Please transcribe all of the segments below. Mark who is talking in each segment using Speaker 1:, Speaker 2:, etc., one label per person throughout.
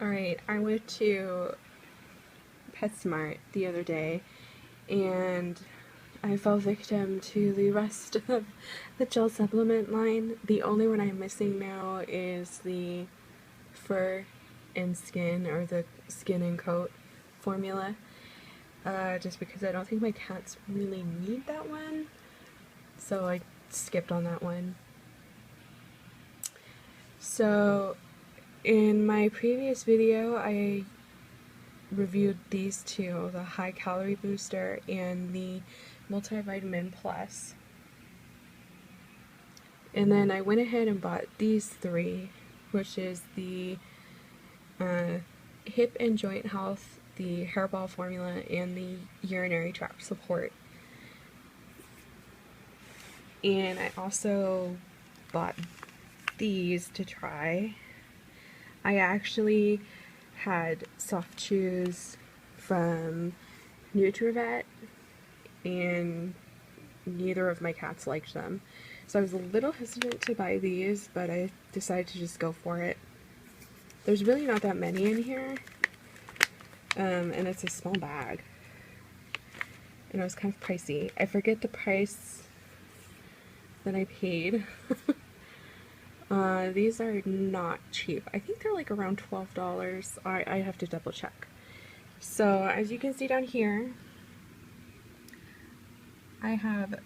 Speaker 1: Alright, I went to PetSmart the other day and I fell victim to the rest of the gel supplement line. The only one I'm missing now is the fur and skin, or the skin and coat formula. Just because I don't think my cats really need that one. So I skipped on that one. So in my previous video, I reviewed these two, the High Calorie Booster and the Multivitamin Plus. And then I went ahead and bought these three, which is the Hip and Joint Health, the Hairball Formula, and the Urinary Tract Support. And I also bought these to try. I actually had soft chews from NutriVet, and neither of my cats liked them. So I was a little hesitant to buy these, but I decided to just go for it. There's really not that many in here, and it's a small bag. And it was kind of pricey. I forget the price that I paid. These are not cheap. I think they're like around $12. I have to double check. So as you can see down here, I have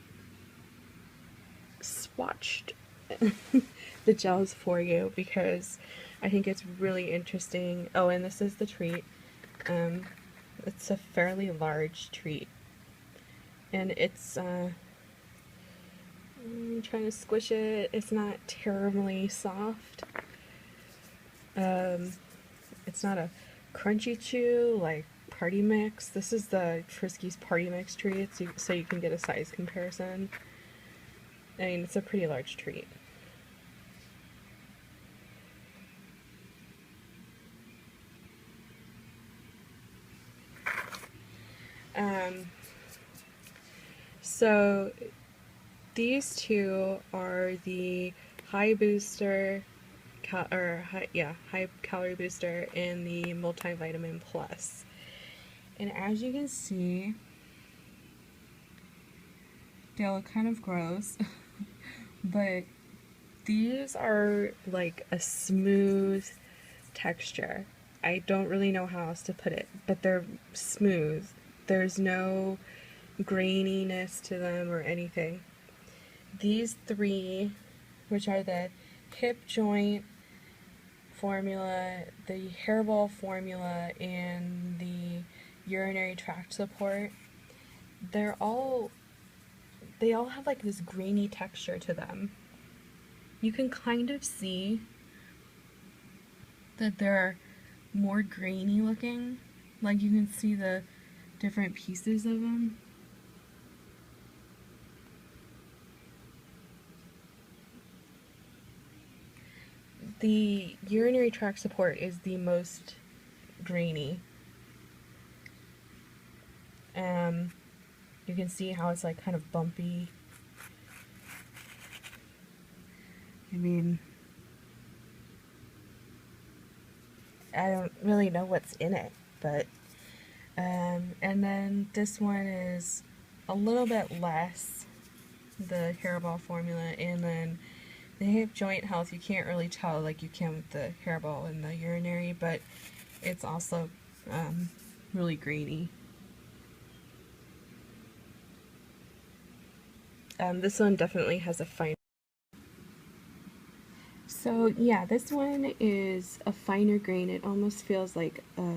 Speaker 1: swatched the gels for you because I think it's really interesting. Oh, and this is the treat. It's a fairly large treat. And it's, I'm trying to squish it. It's not terribly soft. It's not a crunchy chew like Party Mix. This is the Friskies Party Mix treat, so you can get a size comparison. I mean, it's a pretty large treat. So these two are the High Booster, High Calorie Booster, and the Multivitamin Plus. And as you can see, they look kind of gross, but these are like a smooth texture. I don't really know how else to put it, but they're smooth. There's no graininess to them or anything. These three, which are the hip joint formula, the hairball formula, and the urinary tract support, they all have like this grainy texture to them. You can kind of see that they're more grainy looking. Like you can see the different pieces of them. The urinary tract support is the most grainy. You can see how it's like kind of bumpy. I mean, I don't really know what's in it, but and then this one is a little bit less, the hairball formula, and then the hip joint health, you can't really tell like you can with the hairball and the urinary, but it's also really grainy. This one definitely has a fine. So yeah, this one is a finer grain. It almost feels like a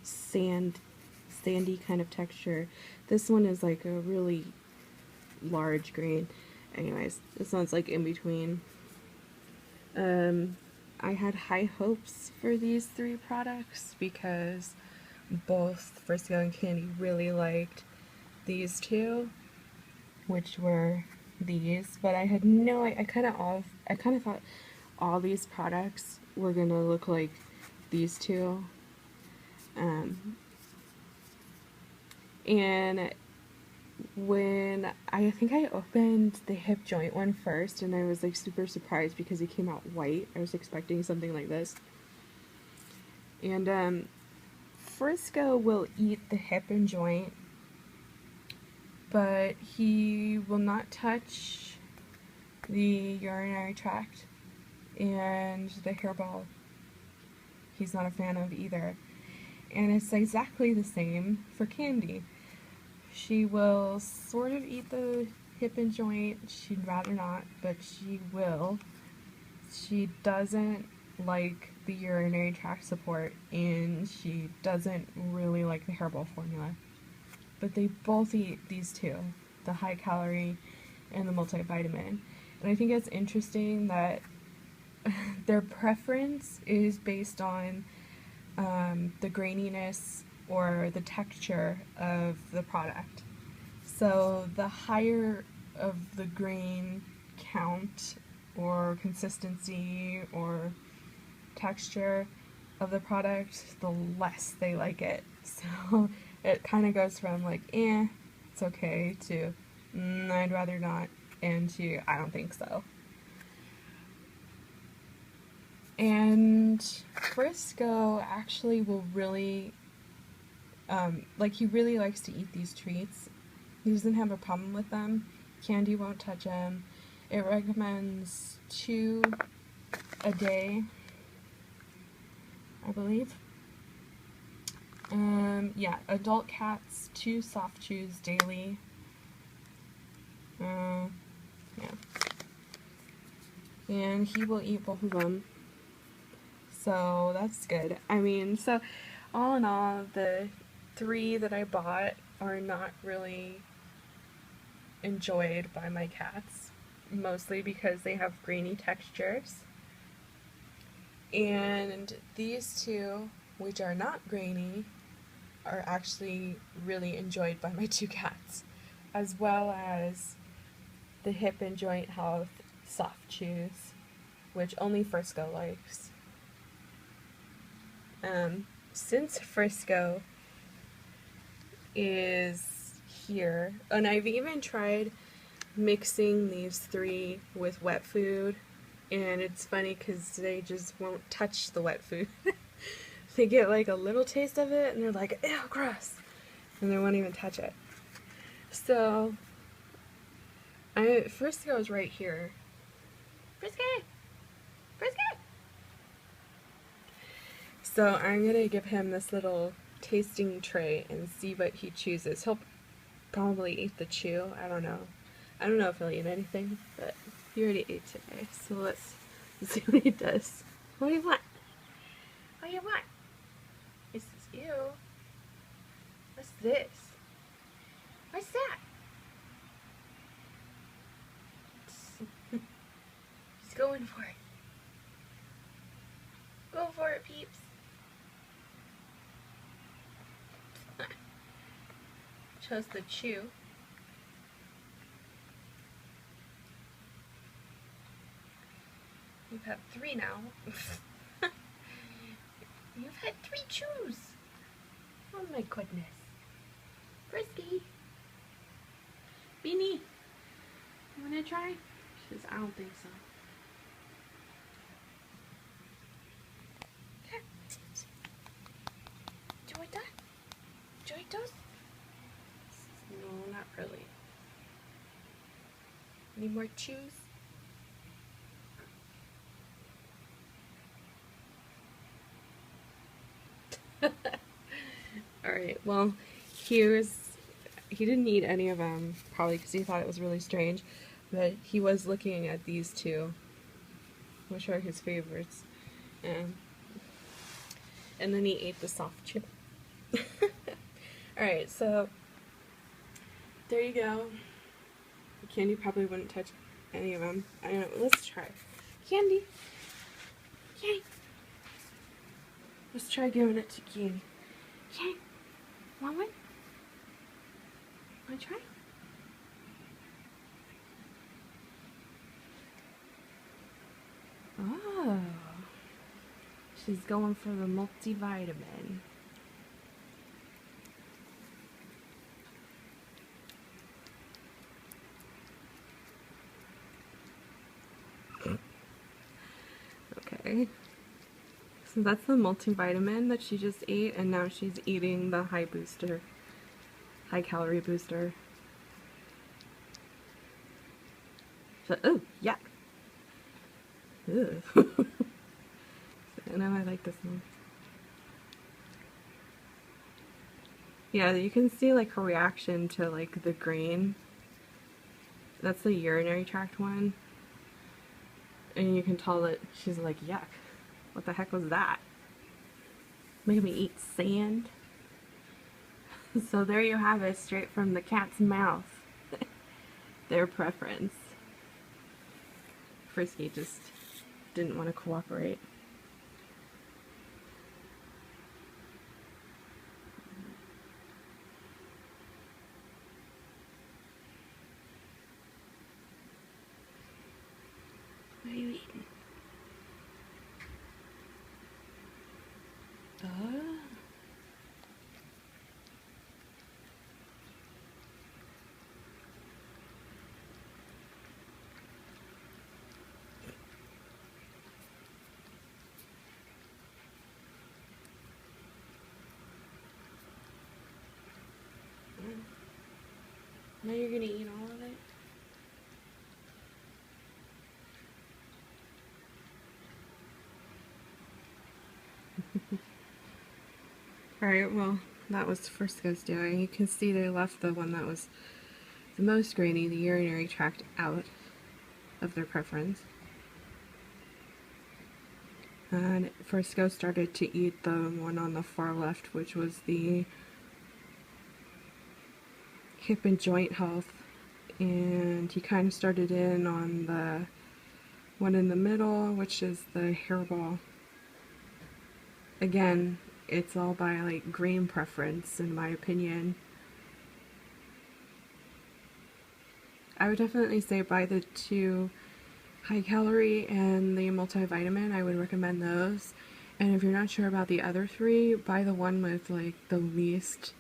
Speaker 1: sandy kind of texture. This one is like a really large grain. Anyways, this one's like in between. I had high hopes for these three products because both Frisco and Candy really liked these two, which were these, but I had no, I kind of thought all these products were gonna look like these two. And when I think I opened the hip joint one first, and I was like super surprised because it came out white. I was expecting something like this. And Frisco will eat the hip and joint, but he will not touch the urinary tract, and the hairball he's not a fan of either. And it's exactly the same for Candy. She will sort of eat the hip and joint. She'd rather not, but she will. She doesn't like the urinary tract support, and she doesn't really like the hairball formula. But they both eat these two, the high calorie and the multivitamin. And I think it's interesting that their preference is based on the graininess or the texture of the product. So the higher of the grain count or consistency or texture of the product, the less they like it. So it kind of goes from like, it's okay, to I'd rather not, and to I don't think so. And Frisco actually will really, he really likes to eat these treats. He doesn't have a problem with them. Candy won't touch them. It recommends 2 a day, I believe. Adult cats, 2 soft chews daily. And he will eat both of them. So that's good. I mean, so all in all, the 3 that I bought are not really enjoyed by my cats, mostly because they have grainy textures. And these 2, which are not grainy, are actually really enjoyed by my 2 cats, as well as the hip and joint health soft chews, which only Frisco likes. Since Frisco is here, and I've even tried mixing these 3 with wet food, and it's funny because they just won't touch the wet food. They get like a little taste of it and they're like, ew, gross, and they won't even touch it. So Frisco's right here. Frisco! Frisco! So I'm gonna give him this little tasting tray and see what he chooses. He'll probably eat the chew. I don't know. I don't know if he'll eat anything, but he already ate today. So let's see what he does. What do you want? What do you want? This is you. What's this? What's that? He's going for it. Go for it, peeps. Chose the chew. You've had 3 now. You've had 3 chews. Oh my goodness. Frisky. Beanie. You wanna try? She says, I don't think so. There. Enjoy that? Enjoy those? No, not really. Any more chews? Alright, well, he didn't eat any of them, probably because he thought it was really strange, but he was looking at these 2, which are his favorites, and then he ate the soft chew. Alright, so there you go. Candy probably wouldn't touch any of them. I don't know, let's try. Candy! Candy! Let's try giving it to Candy. Candy! Want one? Want to try? Oh, she's going for the multivitamin. Okay, So that's the multivitamin that she just ate, and now she's eating the high booster, high calorie booster. So, oh, yuck. Ugh. So now I like this one. Yeah, you can see like her reaction to like the green. That's the urinary tract one. And you can tell that she's like, yuck. What the heck was that? Making me eat sand. So there you have it, straight from the cat's mouth. Their preference. Frisky just didn't want to cooperate. What are you eating? Now you're gonna eat all of it? Alright, well, that was Frisco's doing. You can see they left the one that was the most grainy, the urinary tract, out of their preference. And Frisco started to eat the one on the far left, which was the hip and joint health. And he kind of started in on the one in the middle, which is the hairball. Again, it's all by like green preference, in my opinion. I would definitely say buy the two high calorie and the multivitamin. I would recommend those. And if you're not sure about the other three, buy the one with like the least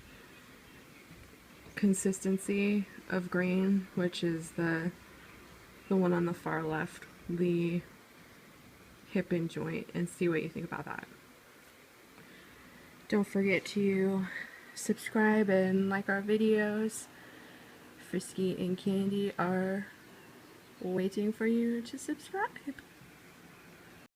Speaker 1: consistency of green, which is the one on the far left, the hip and joint, and see what you think about that. Don't forget to subscribe and like our videos. Frisky and Candy are waiting for you to subscribe.